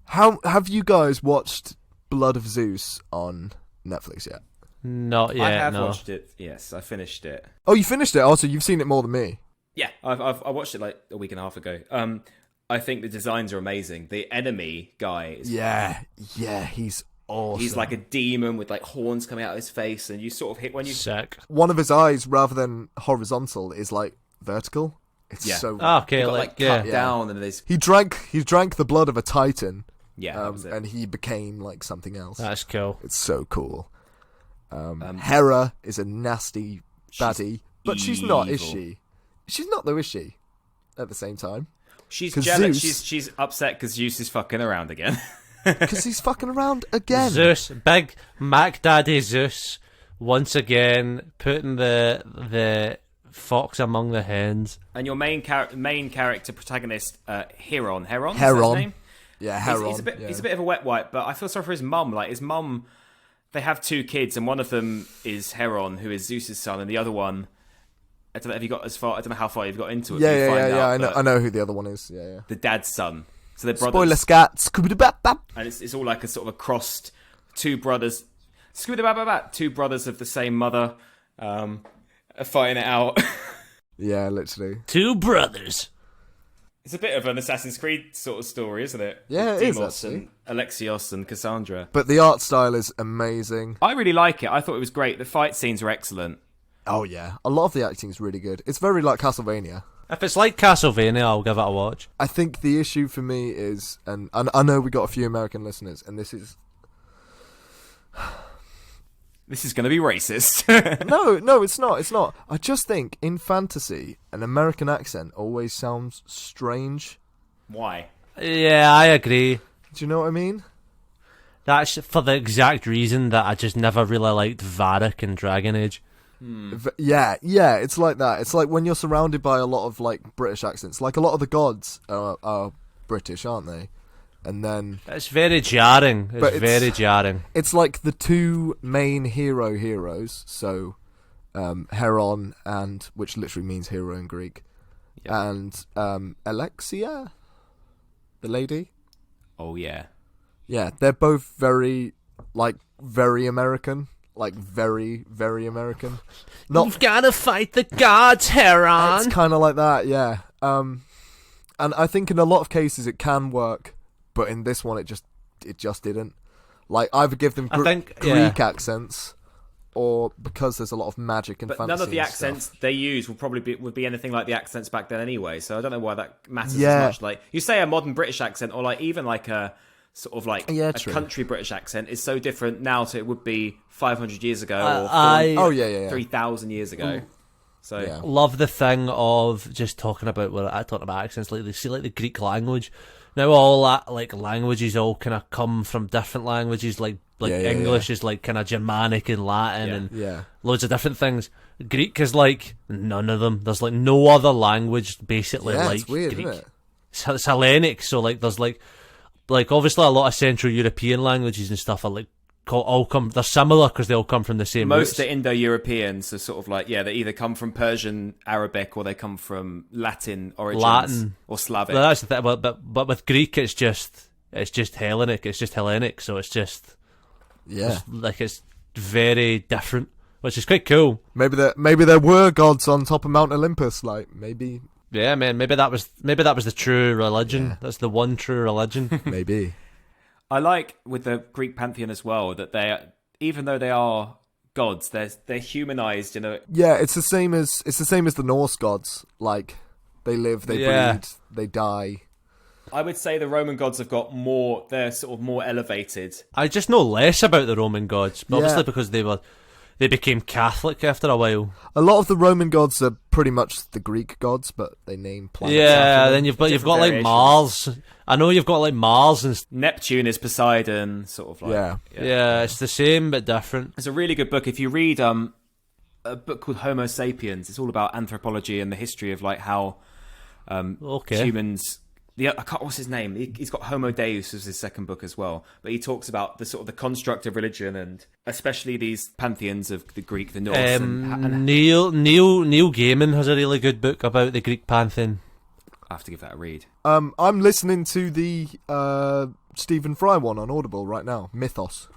How have you guys watched Blood of Zeus on Netflix yet? Not yet. I have no. watched it. Yes, I finished it. Oh, you finished it. Also, you've seen it more than me. Yeah, I watched it like a week and a half ago. I think the designs are amazing. The enemy guy is Yeah, he's awesome. he's like a demon with like horns coming out of his face, and you sort of hit when you. Sick. One of his eyes, rather than horizontal, is like vertical. It's Yeah. so. Okay, Got, like cut yeah. down, and there's He drank the blood of a titan, yeah, that was it. and he became like something else. That's cool. It's so cool. Hera is a nasty baddie, but she's not, is evil. she? She's not though, is she? At the same time, She's 'Cause jealous. Zeus- She's upset because Zeus is fucking around again. because he's fucking around again. Zeus, big Mac Daddy Zeus, once again putting the fox among the hens. And your main character protagonist, Heron. Heron. Is that his Heron. name? Yeah, Heron. He's a bit. yeah. He's a bit of a wet wipe, but I feel sorry for his mum. Like his mum, they have 2 kids, and one of them is Heron, who is Zeus's son, and the other one. I don't know if you got as far. I don't know how far you've got into it. but you find out I know who the other one is. Yeah. the dad's son. So they're brothers. Spoiler scat. Scooby-Doo-bap-bap. And it's all like a sort of a crossed 2 brothers. Scooby-Doo-Bap-Bap-Bap. 2 brothers of the same mother, are fighting it out. Yeah, literally. 2 brothers. It's a bit of an Assassin's Creed sort of story, isn't it? Yeah, it is, Deimos actually. and Alexios and Cassandra. But the art style is amazing. I really like it. I thought it was great. The fight scenes are excellent. Oh yeah, a lot of the acting is really good. It's very like Castlevania. If it's like Castlevania, I'll give it a watch. I think the issue for me is, and I know we got a few American listeners, and this is This is going to be racist. no, it's not. It's not. I just think in fantasy, an American accent always sounds strange. Why? Yeah, I agree. Do you know what I mean? That's for the exact reason that I just never really liked Varric in Dragon Age. Yeah, it's like that. It's like when you're surrounded by a lot of like British accents. Like a lot of the gods are British, aren't they? And then It's very jarring. But It's it's- very jarring. it's like the 2 main heroes. So Heron, and which literally means hero in Greek, and Alexia, the lady. Oh, yeah. Yeah, they're both very American. Like very, very American. Not You've got to fight the gods, Heron. It's kind of like that, yeah. And I think in a lot of cases it can work, but in this one it just didn't. Like either give them I think, Greek accents, or because there's a lot of magic and But fantasy. none of the and accents stuff. they use would be anything like the accents back then anyway. So I don't know why that matters Yeah. as much. Like you say, a modern British accent, or like even like a sort of like Yeah, a true. country British accent is so different now to it would be 500 years ago or Oh yeah. 3,000 years ago. So Yeah. Love the thing of just talking about accents, like the Greek language. Now all that like languages all kind of come from different languages, like Yeah, yeah, English is like kind of Germanic and Latin and Yeah. loads of different things. Greek is like none of them. There's like no other language basically Yeah, like it's weird, Greek. isn't it? It's Hellenic, so like there's like obviously a lot of Central European languages and stuff are like they're similar because they all come from the same most roots. are Indo-Europeans, so sort of like they either come from Persian, Arabic, or they come from Latin origins Latin. or Slavic. But that's the thing. But with Greek, it's just Hellenic. It's just Hellenic. So it's just Yeah. it's very different, which is quite cool. Maybe there were gods on top of Mount Olympus. Like maybe. Yeah, man. Maybe that was the true religion. Yeah. That's the one true religion. Maybe. I like with the Greek pantheon as well that even though they are gods, they're humanized in a Yeah, it's the same as the Norse gods. Like they live, they Yeah. breed, they die. I would say the Roman gods have got more. They're sort of more elevated. I just know less about the Roman gods, but Yeah. obviously because they became Catholic after a while. A lot of the Roman gods are pretty much the Greek gods, but they name planets. Yeah, after them. then you've got like variations. Mars. I know you've got like Mars and Neptune is Poseidon, sort of like. Yeah. it's the same but different. It's a really good book. If you read a book called Homo Sapiens, it's all about anthropology and the history of like how humans. What's his name? He's got Homo Deus as his second book as well. But he talks about the sort of the construct of religion and especially these pantheons of the Greek, the Norse. And Neil Gaiman has a really good book about the Greek pantheon. I have to give that a read. I'm listening to the Stephen Fry one on Audible right now, Mythos.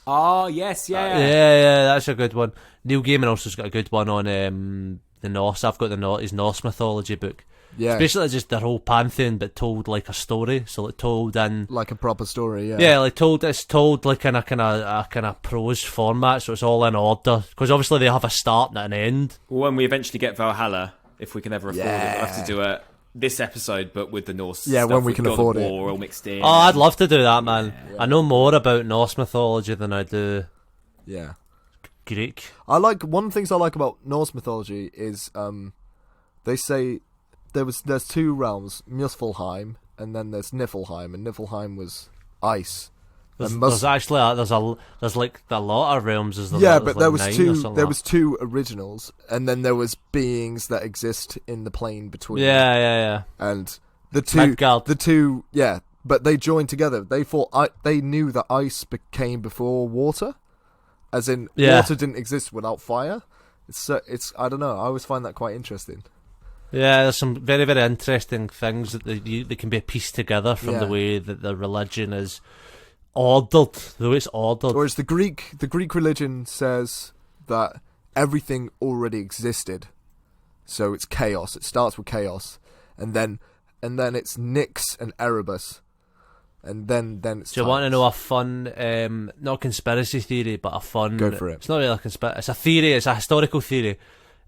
Oh, yes, Yeah, that's a good one. Neil Gaiman also's got a good one on the Norse. I've got his Norse mythology book. Yeah, It's basically just their whole pantheon, but told like a story. So like told in like a proper story. Yeah, yeah, like it's told like in a kind of prose format, so it's all in order. Because obviously they have a start and an end. When we eventually get Valhalla, if we can ever afford it, Yeah. we'll have to do this episode, but with the Norse. Yeah, stuff, when we with can God afford of it. War all mixed in. Oh, I'd love to do that, man. I know more about Norse mythology than I do yeah. Greek. I like one of the things I like about Norse mythology is they say there's two realms, Muspelheim, and then there's Niflheim, and Niflheim was ice. There's actually there's like a lot of realms. But there was like two. 9 or something There like was two originals, and then there was beings that exist in the plane between. Yeah. And the two, Midgard. but they joined together. They thought they knew that ice came before water, as in water didn't exist without fire. It's I don't know. I always find that quite interesting. Yeah, there's some very, very interesting things that they can be pieced together from the way that the religion is ordered, the way it's ordered. Whereas the Greek religion says that everything already existed, so it's chaos. It starts with chaos, and then it's Nyx and Erebus, and then it's. Do you want to know a fun, not conspiracy theory, but a fun? Go for it. It's not really a conspiracy. It's a theory. It's a historical theory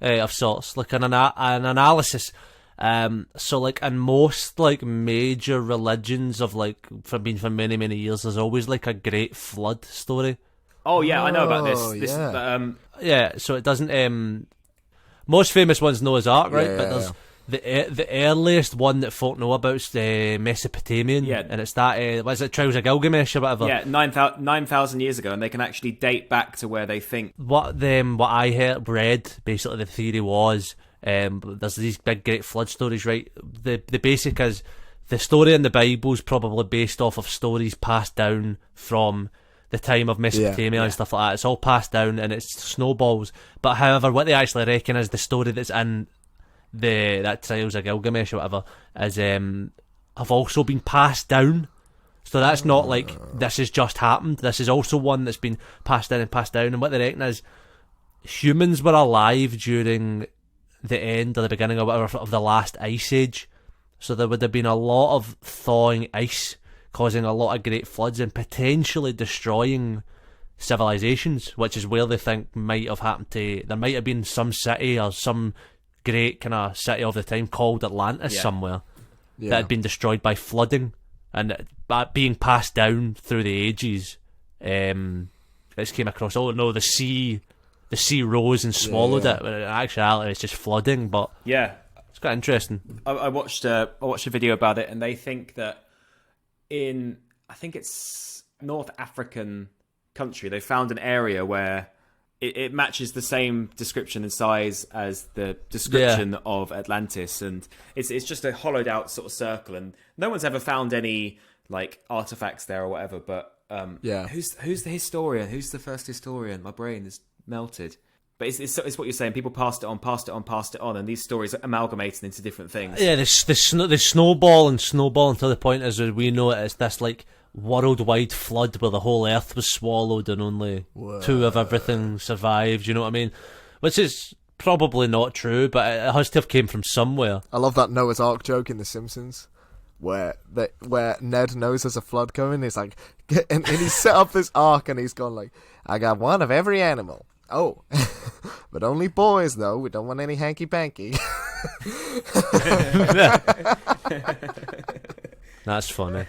of sorts, like an analysis. So like in most like major religions of like for many, many years, there's always like a great flood story. Oh yeah, I know about Oh, this. yeah. Yeah, so it doesn't. Most famous one's Noah's Ark, right? Yeah, but there's the earliest one that folk know about is the Mesopotamian, and it's that what is it, Trials of Gilgamesh or whatever? Yeah, 9,000 years ago, and they can actually date back to where they think. What I read, basically the theory was, there's these big great flood stories, right? The basic is the story in the Bible's probably based off of stories passed down from the time of Mesopotamia and stuff like that. It's all passed down and it snowballs. But however, what they actually reckon is the story that's in that Trials of Gilgamesh or whatever is have also been passed down. So that's not like this has just happened. This is also one that's been passed down and passed down. And what they reckon is humans were alive during the end or the beginning or whatever of the last ice age. So there would have been a lot of thawing ice causing a lot of great floods and potentially destroying civilizations, which is where they think might have happened to. There might have been some city or some great kind of city of the time called Atlantis somewhere that had been destroyed by flooding and being passed down through the ages. This came across. Oh no, the sea rose and swallowed it. But in actuality, it's just flooding. But Yeah, it's quite interesting. I watched a video about it, and they think that I think it's North African country, they found an area where it matches the same description and size as the description of Atlantis, and it's just a hollowed out sort of circle, and no one's ever found any like artifacts there or whatever. But who's the historian? Who's the first historian? My brain is melted. But it's what you're saying. People passed it on, and these stories are amalgamated into different things. Yeah, they snowball until the point is we know it's this like worldwide flood where the whole earth was swallowed and only 2 of everything survived. You know what I mean? Which is probably not true, but it has to have came from somewhere. I love that Noah's Ark joke in The Simpsons, where Ned knows there's a flood coming. He's like, and he set up this ark, and he's gone like, I got one of every animal. Oh, but only boys though. We don't want any hanky panky. That's funny.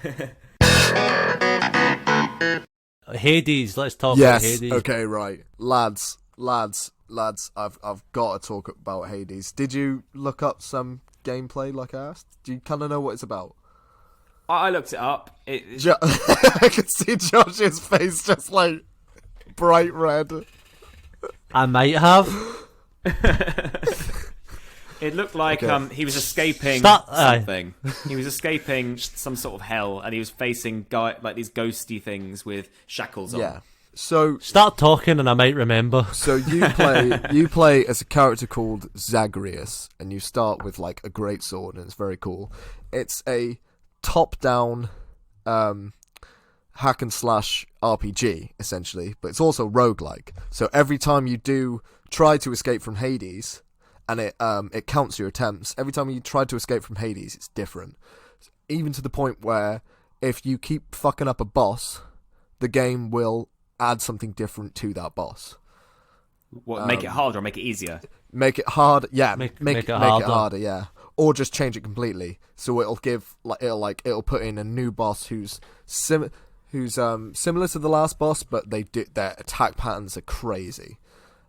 Hades, let's talk about Hades. Okay, right. Lads. I've got to talk about Hades. Did you look up some gameplay like I asked? Do you kind of know what it's about? I looked it up. I can see Josh's face just like bright red. I might have. It looked like he was escaping something. He was escaping some sort of hell, and he was facing like these ghosty things with shackles on. Yeah. So start talking, and I might remember. So you play as a character called Zagreus, and you start with like a great sword, and it's very cool. It's a top-down hack and slash RPG essentially, but it's also roguelike. So every time you do try to escape from Hades, and it counts your attempts. Every time you try to escape from Hades, it's different. Even to the point where if you keep fucking up a boss, the game will add something different to that boss. What, make it harder or make it easier? Make it hard, yeah. Make it harder, yeah. Or just change it completely. So it'll it'll put in a new boss who's similar to the last boss, but their attack patterns are crazy.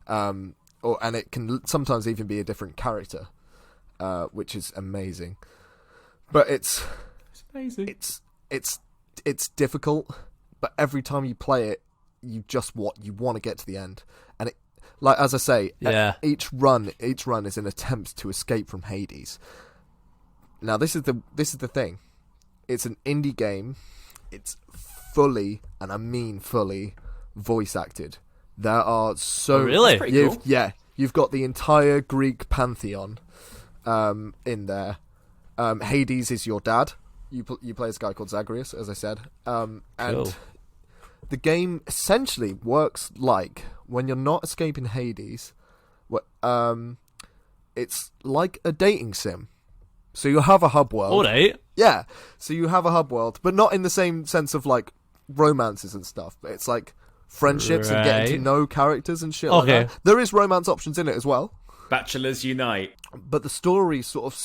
And it can sometimes even be a different character, which is amazing. But it's amazing. It's difficult, but every time you play it, you want to get to the end. And it, like as I say, each run is an attempt to escape from Hades. Now this is the thing. It's an indie game. It's fully, and I mean fully, voice acted. There are so really? Cool. Yeah, you've got the entire Greek pantheon in there. Hades is your dad. You play as a guy called Zagreus, as I said. And the game essentially works like when you're not escaping Hades. It's like a dating sim. So you have a hub world. All right. Yeah. So you have a hub world, but not in the same sense of like romances and stuff. But it's like friendships and getting to know characters and shit like that. There is romance options in it as well. Bachelors unite. But the story sort of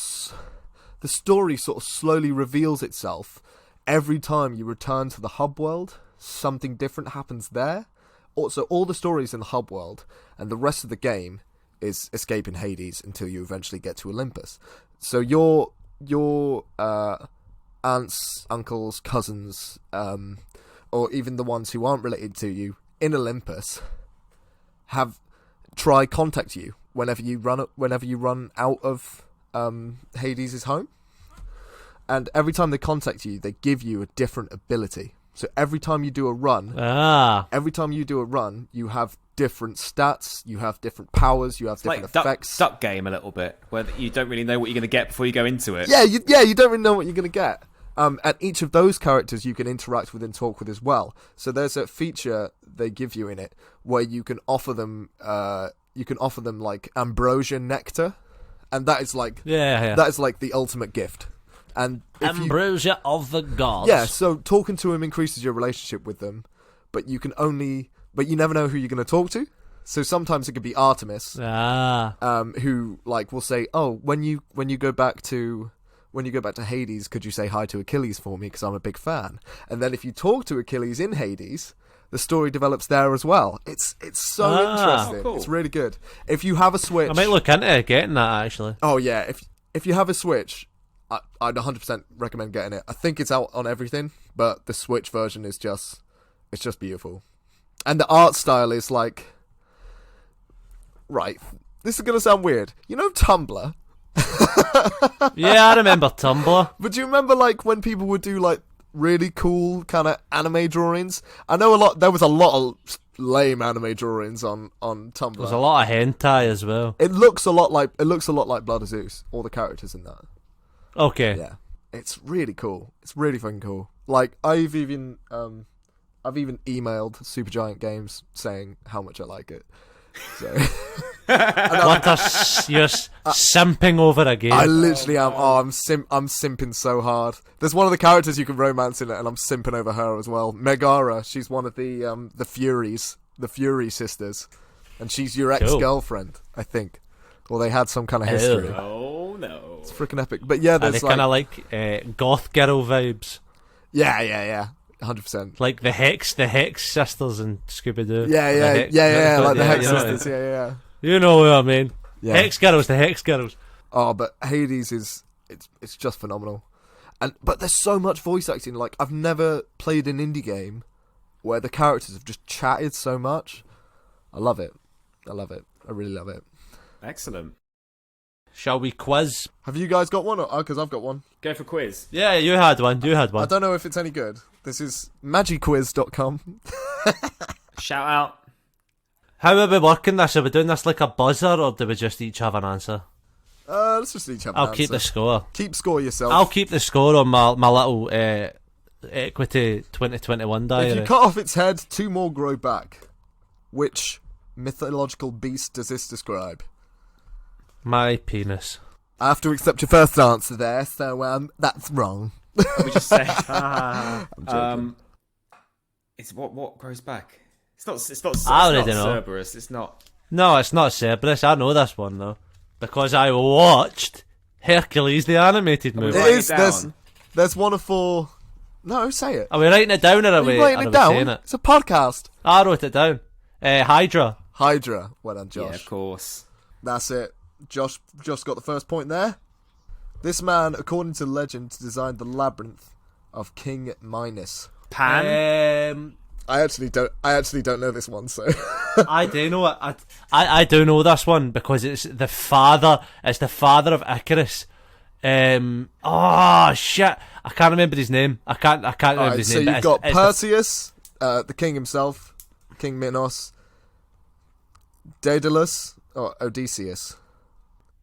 slowly reveals itself every time you return to the hub world. Something different happens there. Also, all the stories in the hub world and the rest of the game is escaping Hades until you eventually get to Olympus. So your aunts, uncles, cousins, or even the ones who aren't related to you in Olympus try contact you whenever you run out of Hades' home. And every time they contact you, they give you a different ability. So every time you do a run, you have different stats, you have different powers, you have different effects. Duck game a little bit, where you don't really know what you're going to get before you go into it. Yeah, you don't really know what you're going to get. And each of those characters you can interact with and talk with as well. So there's a feature they give you in it where you can offer them like ambrosia nectar, and that is like that is like the ultimate gift. And ambrosia of the gods. Yeah, so talking to him increases your relationship with them, but you never know who you're going to talk to. So sometimes it could be Artemis, who like will say, "Oh, when you go back to Hades, could you say hi to Achilles for me? Because I'm a big fan." And then if you talk to Achilles in Hades, the story develops there as well. It's so interesting. Cool. It's really good. If you have a Switch, I might look into getting that actually. Oh yeah, if you have a Switch, I'd 100% recommend getting it. I think it's out on everything, but the Switch version is just beautiful. And the art style is like, right, this is going to sound weird. You know Tumblr? Yeah, I remember Tumblr. But do you remember like when people would do like really cool kind of anime drawings? I know there was a lot of lame anime drawings on Tumblr. There's a lot of hentai as well. It looks a lot like Blood of Zeus, all the characters in that. Okay. Yeah. It's really cool. It's really fucking cool. Like I've even emailed Supergiant Games saying how much I like it. So you're simping over a game. I literally am. I'm simping so hard. There's one of the characters you can romance in it, and I'm simping over her as well. Megara, she's one of the Furies, the Fury sisters, and she's your ex-girlfriend, I think. Well, they had some kind of history. Oh no. It's freaking epic. But yeah, And they there's kind of like goth girl vibes. Yeah. 100%. Like the Hex sisters in Scooby Doo. Yeah. Like the Hex you know, Sisters. Yeah. You know what I mean? Yeah. The Hex girls. Oh, but Hades it's just phenomenal. But there's so much voice acting. Like, I've never played an indie game where the characters have just chatted so much. I love it. I really love it. Excellent. Shall we quiz? Have you guys got one? Because I've got one. Go for quiz. Yeah, you had one. I don't know if it's any good. This is magiquiz.com. Shout out. How are we working this? Are we doing this like a buzzer, or do we just each have an answer? Let's just each have an I'll answer. keep the score. Keep score yourself. I'll keep the score on my little Equity 2021 diary. If you cut off its head, 2 more grow back. Which mythological beast does this describe? My penis. I have to accept your first answer there, so that's wrong. We just say. I'm joking. It's what grows back. It's not. I already know. Cerberus. It's not. No, it's not Cerberus. I know this one though, because I watched Hercules the animated movie. It Write is. it down. There's one of 4. No, say it. Are we writing it down or are we writing it saying down? it? It's a podcast. I wrote it down. Hydra. Hydra. Well done, Josh. Yeah, of course. That's it. Josh got the first point there. This man, according to legend, designed the labyrinth of King Minos. Pan. I actually don't know this one, so I do know it. I do know this one because it's the father. It's the father of Icarus. Oh shit! I can't remember his name. I can't remember his name. So you've got Perseus, the king himself, King Minos, Daedalus or Odysseus.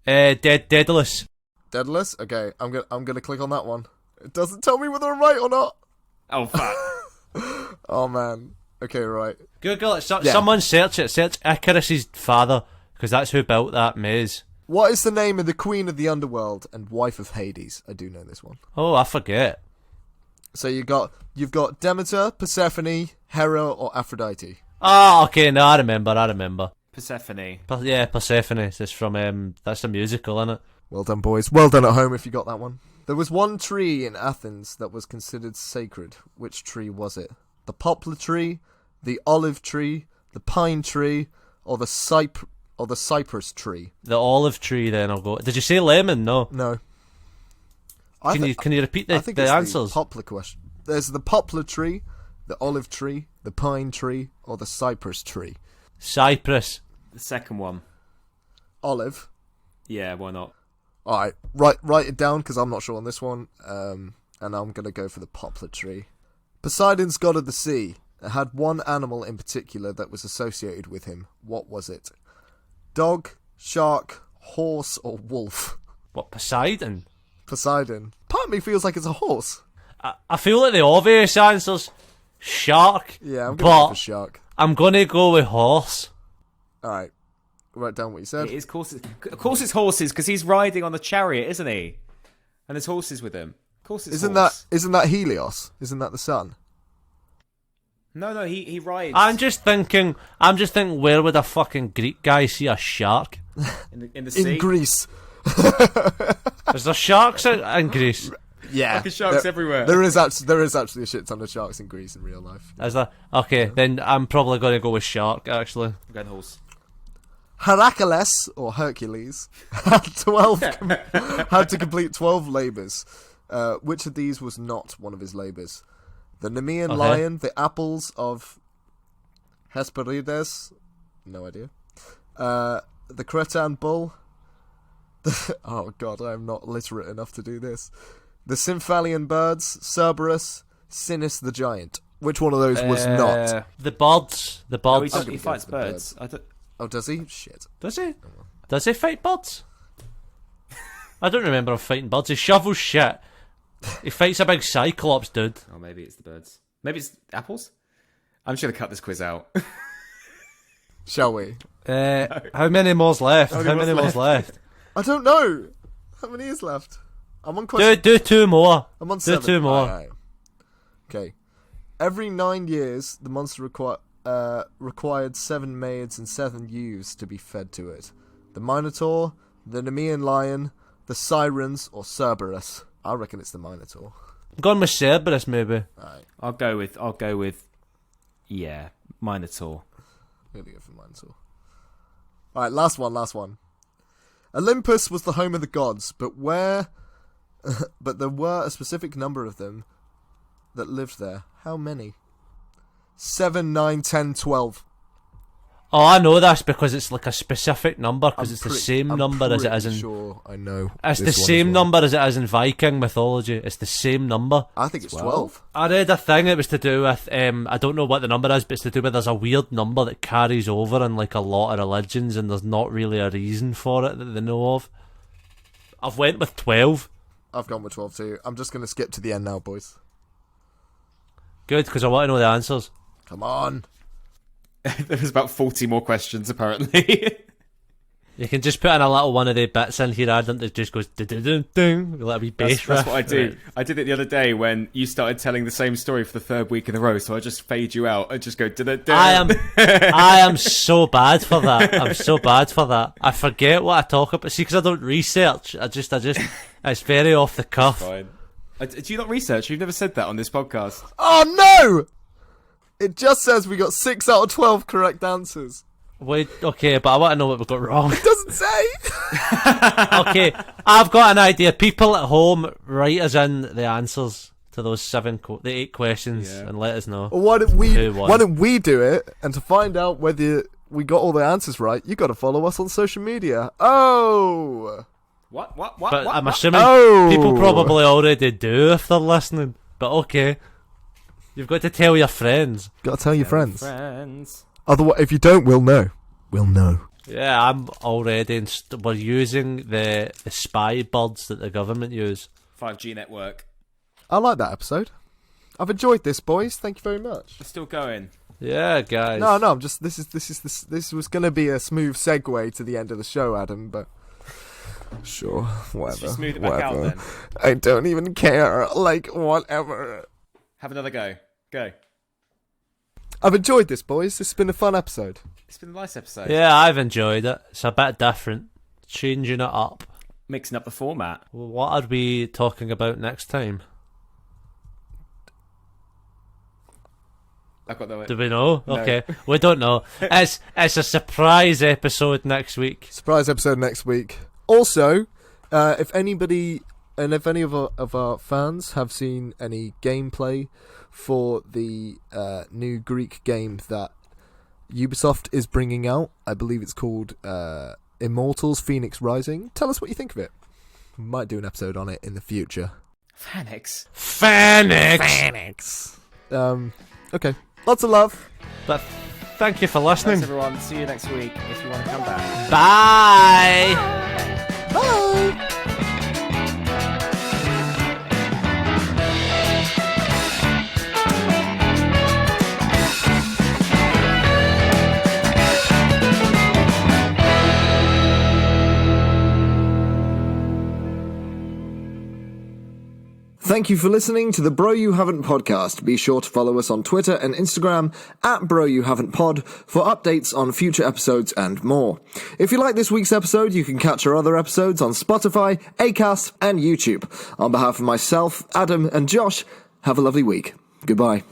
Daedalus. Daedalus. Okay, I'm gonna click on that one. It doesn't tell me whether I'm right or not. Oh fuck. Oh man. Okay, right. Google it. Yeah. Someone search it. Search Icarus's father because that's who built that maze. What is the name of the queen of the underworld and wife of Hades? I do know this one. Oh, I forget. So you've got Demeter, Persephone, Hera, or Aphrodite. Oh, okay. No, I remember. Persephone. Persephone. It's from that's a musical, isn't it? Well done, boys. Well done at home if you got that one. There was one tree in Athens that was considered sacred. Which tree was it? The poplar tree, the olive tree, the pine tree, or the cypress tree? The olive tree. Then I'll go. Did you say lemon? No. No. Can you repeat I think the it's answers? the poplar question. There's the poplar tree, the olive tree, the pine tree, or the cypress tree. Cypress. The second one. Olive. Yeah, why not? All right, write it down because I'm not sure on this one. And I'm gonna go for the poplar tree. Poseidon's god of the sea had one animal in particular that was associated with him. What was it? Dog, shark, horse, or wolf? What, Poseidon? Poseidon. Part of me feels like it's a horse. I feel like the obvious answer's shark. Yeah, I'm gonna go for shark. I'm gonna go with horse. All right, write down what you said. It is of course it's horses because he's riding on the chariot, isn't he? And there's horses with him. Of course it's Isn't horse. that Helios? Isn't that the sun? No, he rides. I'm just thinking, where would a fucking Greek guy see a shark? in the sea. In Greece. Is there sharks in Greece? Yeah, Fucking sharks everywhere. There is actually a shit ton of sharks in Greece in real life. Is there? Okay, then I'm probably going to go with shark, actually. I'm going horse. Hercules, or Hercules, had to complete 12 labours. Which of these was not one of his labours? The Nemean lion, the apples of Hesperides, no idea. The Cretan bull. Oh god, I am not literate enough to do this. The Symphalian birds, Cerberus, Sinis the giant. Which one of those was not? The birds. The Oh, birds. he fights birds. Oh, does he? Shit. Does he? Does he fight birds? I don't remember him fighting birds. He shovels shit. He fights a big cyclops dude. Oh, maybe it's the birds. Maybe it's apples? I'm just going to cut this quiz out. Shall we? How many more's left? How many more's left? I don't know. How many is left? I'm on question. Do 2 more. I'm on Do 7. 2 more. Right. Okay. Every 9 years, the monster required 7 maids and 7 ewes to be fed to it. The Minotaur, the Nemean lion, the Sirens, or Cerberus? I reckon it's the Minotaur. I'm going with Cerberus, maybe. Alright, I'll go with, yeah, Minotaur. I'm gonna go for Minotaur. Alright, last one. Olympus was the home of the gods, but there were a specific number of them that lived there. How many? 7, 9, 10, 12. Oh, I know that's because it's like a specific number, because it's the same number as it is in... Sure, I know. It's the same number as it is in Viking mythology. It's the same number. I think it's 12. I read a thing that was to do with, I don't know what the number is, but it's to do with there's a weird number that carries over in like a lot of religions, and there's not really a reason for it that they know of. I've went with 12. I've gone with 12 too. I'm just going to skip to the end now, boys. Good, because I want to know the answers. Come on. There was about 40 more questions, apparently. You can just put in a little one of the bits in here, Adam, that just goes ding, let me bass That's riff. what I do. I did it the other day when you started telling the same story for the third week in a row, so I just fade you out and just go I am so bad for that. I'm so bad for that. I forget what I talk about. See, because I don't research. I just, it's very off the cuff. Fine. Do you not research? You've never said that on this podcast. Oh no! It just says we got 6 out of 12 correct answers. Wait, okay, but I want to know what we got wrong. It doesn't say. Okay, I've got an idea. People at home, write us in the answers to those the 8 questions, and let us know. Well, why don't we do it? And to find out whether we got all the answers right, you got to follow us on social media. Oh. What? But I'm assuming Oh. people probably already do if they're listening. But okay. You've got to tell your friends. Got to tell your friends. Friends. Otherwise, if you don't, we'll know. We'll know. Yeah, I'm already... we're using the spy buds that the government use. 5G network. I like that episode. I've enjoyed this, boys. Thank you very much. We're still going. Yeah, guys. No, I'm just... This was going to be a smooth segue to the end of the show, Adam, but... Sure, whatever. Let's just smooth it back out, then. I don't even care. Like, whatever. Have another go. Go. I've enjoyed this, boys. This has been a fun episode. It's been a nice episode. Yeah, I've enjoyed it. It's a bit different. Changing it up. Mixing up the format. Well, what are we talking about next time? I've got no idea. Do we know? No. Okay, we don't know. It's a surprise episode next week. Surprise episode next week. Also, if anybody... And if any of our fans have seen any gameplay for the new Greek game that Ubisoft is bringing out, I believe it's called Immortals Phoenix Rising, tell us what you think of it. We might do an episode on it in the future. Phoenix. Okay. Lots of love. But thank you for listening. Thanks, everyone. See you next week if you want to come back. Bye. Bye. Thank you for listening to the Bro You Haven't podcast. Be sure to follow us on Twitter and Instagram at Bro You Haven't Pod for updates on future episodes and more. If you like this week's episode, you can catch our other episodes on Spotify, Acast, and YouTube. On behalf of myself, Adam, and Josh, have a lovely week. Goodbye.